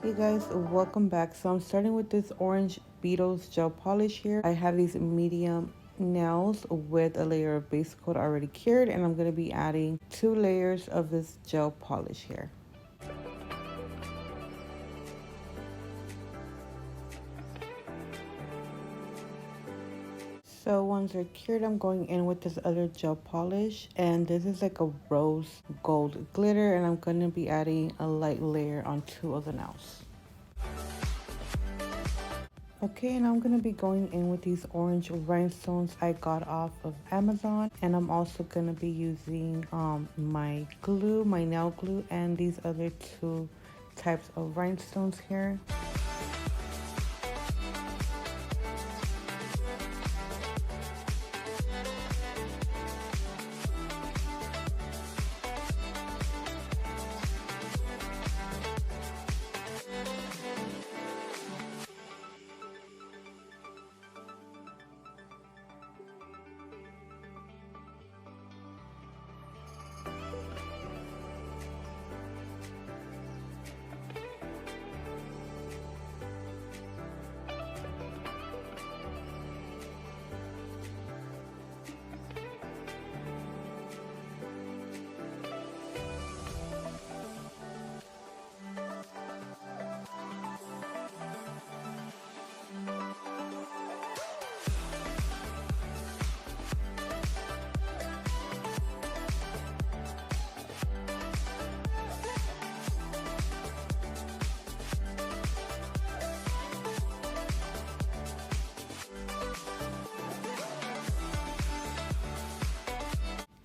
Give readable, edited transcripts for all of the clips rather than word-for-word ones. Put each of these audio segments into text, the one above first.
Hey guys, welcome back. So I'm starting with this orange Beetles gel polish here. I have these medium nails with a layer of base coat already cured, and I'm going to be adding 2 layers of this gel polish here. So once they're cured, I'm going in with this other gel polish, and this is like a rose gold glitter, and I'm going to be adding a light layer on 2 of the nails. Okay, and I'm gonna be going in with these orange rhinestones I got off of Amazon, and I'm also gonna be using my glue, my nail glue, and these other 2 types of rhinestones here.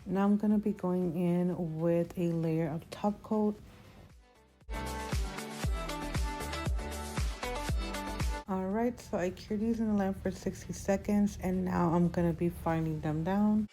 Now I'm gonna be going in with a layer of top coat. Alright, so I cured these in the lamp for 60 seconds, and now I'm gonna be finding them down.